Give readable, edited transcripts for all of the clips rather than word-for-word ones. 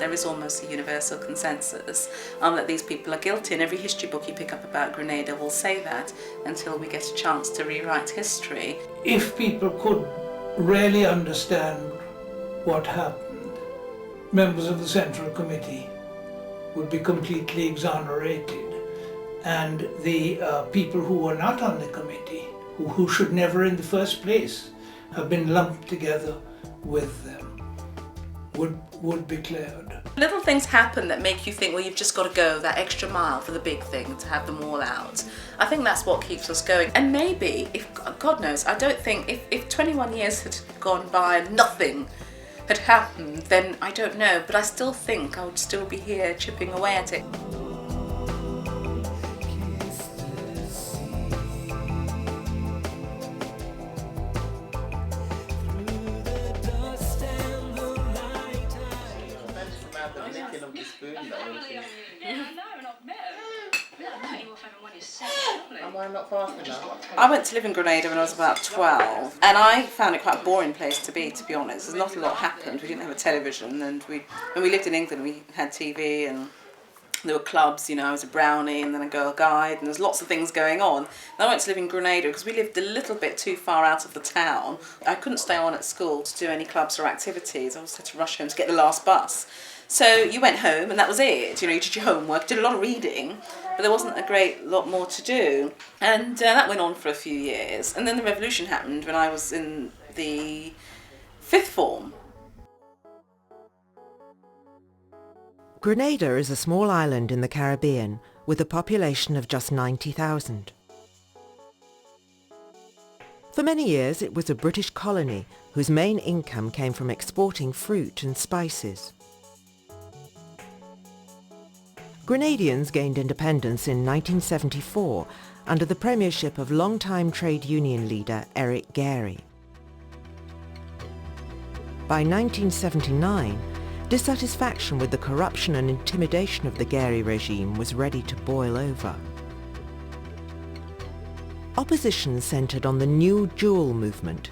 there is almost a universal consensus that these people are guilty, and every history book you pick up about Grenada will say that until we get a chance to rewrite history. If people could really understand what happened, members of the Central Committee would be completely exonerated, and the people who were not on the committee, who should never in the first place have been lumped together with them, would be cleared. Little things happen that make you think, well, you've just got to go that extra mile for the big thing to have them all out. I think that's what keeps us going. And maybe, if God knows, I don't think, if 21 years had gone by and nothing had happened, then I don't know, but I still think I would still be here chipping away at it. I went to live in Grenada when I was about 12, and I found it quite a boring place to be honest. There's not a lot happened. We didn't have a television, and when we lived in England we had TV, and there were clubs, you know, I was a brownie and then a girl guide, and there's lots of things going on. And I went to live in Grenada because we lived a little bit too far out of the town. I couldn't stay on at school to do any clubs or activities. I always had to rush home to get the last bus. So you went home and that was it. You know, you did your homework, did a lot of reading, but there wasn't a great lot more to do. And that went on for a few years. And then the revolution happened when I was in the 5th form. Grenada is a small island in the Caribbean with a population of just 90,000. For many years it was a British colony whose main income came from exporting fruit and spices. Grenadians gained independence in 1974 under the premiership of longtime trade union leader Eric Gairy. By 1979, dissatisfaction with the corruption and intimidation of the Gairy regime was ready to boil over. Opposition centred on the New Jewel movement.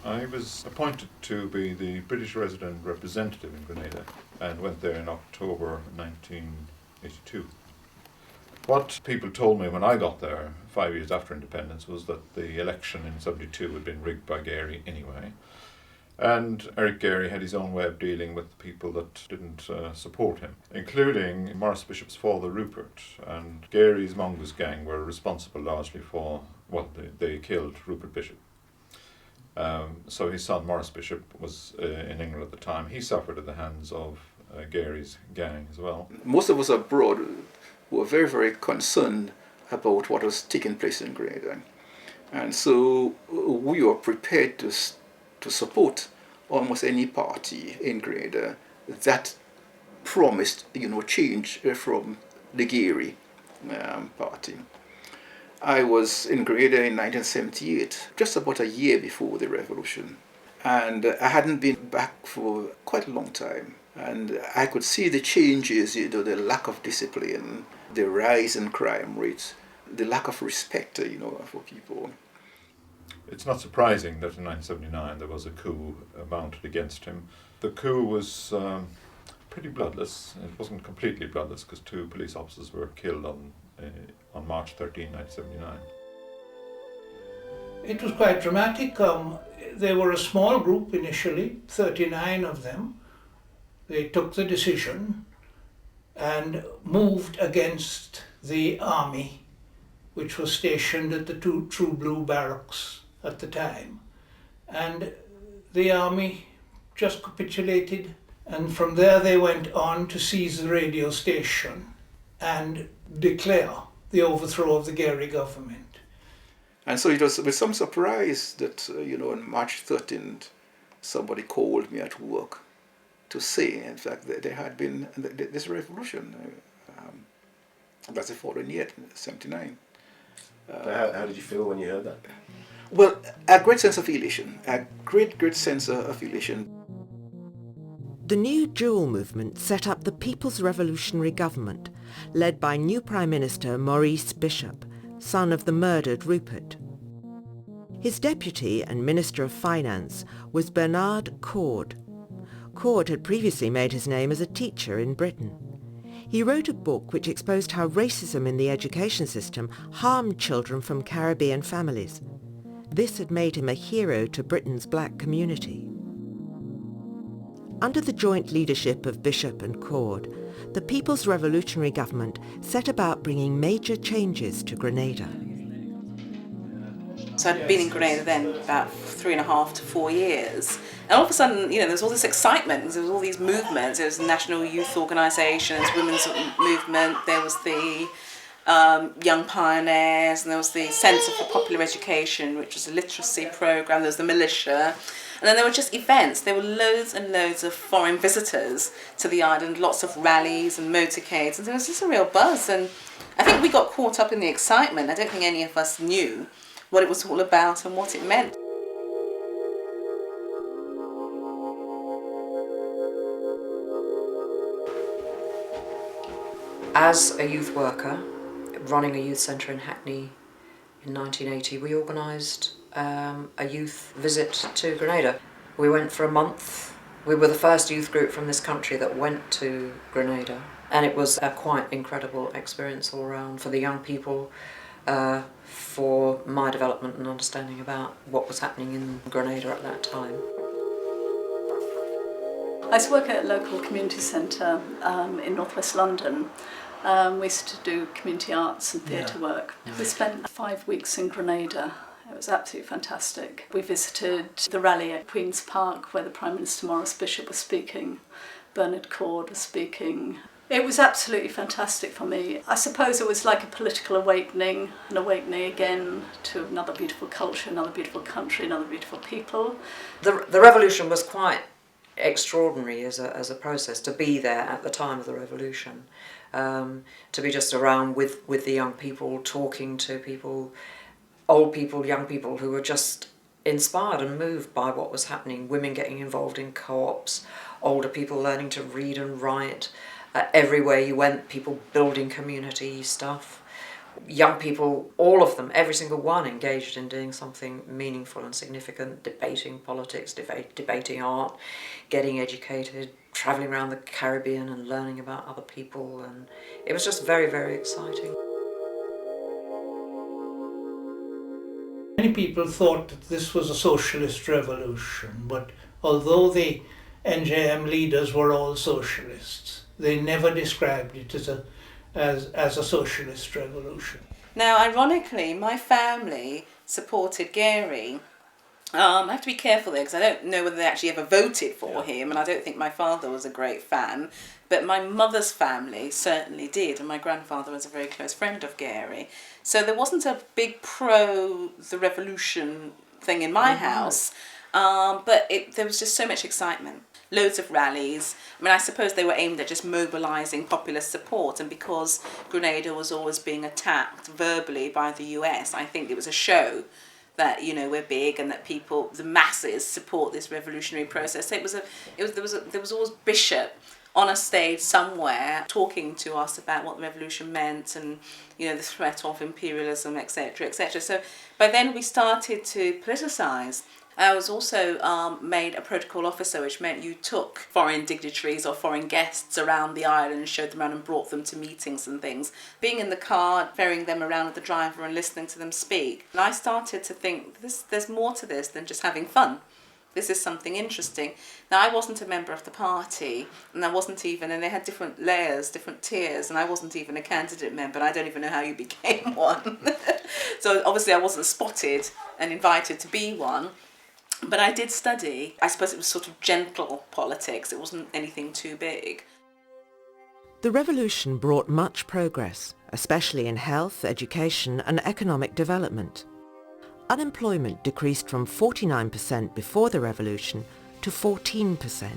I was appointed to be the British resident representative in Grenada and went there in October 1982. What people told me when I got there 5 years after independence was that the election in 72 had been rigged by Gairy anyway, and Eric Gairy had his own way of dealing with the people that didn't support him, including Maurice Bishop's father Rupert, and Gairy's Mongoose gang were responsible largely for, well, they killed Rupert Bishop. So his son Maurice Bishop was in England at the time. He suffered at the hands of Gairy's gang as well. Most of us abroad were very, very concerned about what was taking place in Grenada. And so we were prepared to support almost any party in Grenada that promised, change from the Gairy party. I was in Grenada in 1978, just about a year before the revolution. And I hadn't been back for quite a long time. And I could see the changes, the lack of discipline, the rise in crime rates, the lack of respect, for people. It's not surprising that in 1979 there was a coup mounted against him. The coup was pretty bloodless. It wasn't completely bloodless because 2 police officers were killed on March 13, 1979. It was quite dramatic. They were a small group initially, 39 of them. They took the decision and moved against the army, which was stationed at the True Blue barracks at the time. And the army just capitulated, and from there they went on to seize the radio station and declare the overthrow of the Gairy government. And so it was with some surprise that, on March 13th, somebody called me at work to say, in fact, that there had been this revolution. That's the following year, 79. How did you feel when you heard that? Well, a great sense of elation, a great sense of elation. The New Jewel movement set up the People's Revolutionary Government, led by new Prime Minister Maurice Bishop, son of the murdered Rupert. His deputy and Minister of Finance was Bernard Cord. Cord had previously made his name as a teacher in Britain. He wrote a book which exposed how racism in the education system harmed children from Caribbean families. This had made him a hero to Britain's black community. Under the joint leadership of Bishop and Cord, the People's Revolutionary Government set about bringing major changes to Grenada. So I'd been in Grenada then about 3.5 to 4 years. And all of a sudden, there was all this excitement, there was all these movements. There was national youth organisations, women's movement, there was the Young Pioneers, and there was the Centre for Popular Education, which was a literacy programme, there was the militia. And then there were just events. There were loads and loads of foreign visitors to the island, lots of rallies and motorcades, and there was just a real buzz. And I think we got caught up in the excitement. I don't think any of us knew what it was all about and what it meant. As a youth worker, running a youth centre in Hackney in 1980, we organised a youth visit to Grenada. We went for a month. We were the first youth group from this country that went to Grenada, and it was a quite incredible experience all around for the young people, for my development and understanding about what was happening in Grenada at that time. I used to work at a local community centre in northwest London. We used to do community arts and theatre work. We spent 5 weeks in Grenada. It was absolutely fantastic. We visited the rally at Queen's Park where the Prime Minister Maurice Bishop was speaking, Bernard Cord was speaking. It was absolutely fantastic for me. I suppose it was like a political awakening, an awakening again to another beautiful culture, another beautiful country, another beautiful people. The revolution was quite extraordinary as a process, to be there at the time of the revolution, to be just around with the young people, talking to people, old people, young people who were just inspired and moved by what was happening, women getting involved in co-ops, older people learning to read and write. Everywhere you went, people building community stuff. Young people, all of them, every single one engaged in doing something meaningful and significant, debating politics, debating art, getting educated, travelling around the Caribbean and learning about other people, and it was just very, very exciting. Many people thought that this was a socialist revolution, but although the NJM leaders were all socialists, they never described it as a socialist revolution. Now, ironically, my family supported Gary. I have to be careful there because I don't know whether they actually ever voted for him, and I don't think my father was a great fan, but my mother's family certainly did, and my grandfather was a very close friend of Gary. So there wasn't a big the revolution thing in my house, but there was just so much excitement. Loads of rallies. I mean, I suppose they were aimed at just mobilising popular support, and because Grenada was always being attacked verbally by the US, I think it was a show that, we're big and that people, the masses, support this revolutionary process. So there was always Bishop on a stage somewhere talking to us about what the revolution meant and, the threat of imperialism, etc., etc. So by then we started to politicise. I was also made a protocol officer, which meant you took foreign dignitaries or foreign guests around the island and showed them around and brought them to meetings and things. Being in the car, ferrying them around with the driver and listening to them speak. And I started to think, there's more to this than just having fun. This is something interesting. Now, I wasn't a member of the party, and and they had different layers, different tiers, and I wasn't even a candidate member, and I don't even know how you became one. So obviously I wasn't spotted and invited to be one. But I did study. I suppose it was sort of gentle politics. It wasn't anything too big. The revolution brought much progress, especially in health, education and economic development. Unemployment decreased from 49% before the revolution to 14%.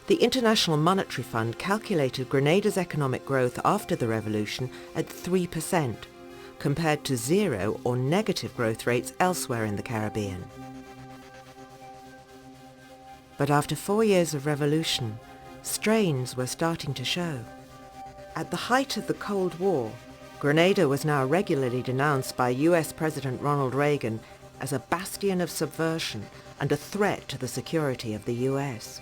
The International Monetary Fund calculated Grenada's economic growth after the revolution at 3%, compared to 0 or negative growth rates elsewhere in the Caribbean. But after 4 years of revolution, strains were starting to show. At the height of the Cold War, Grenada was now regularly denounced by US President Ronald Reagan as a bastion of subversion and a threat to the security of the US.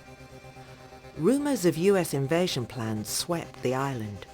Rumours of US invasion plans swept the island.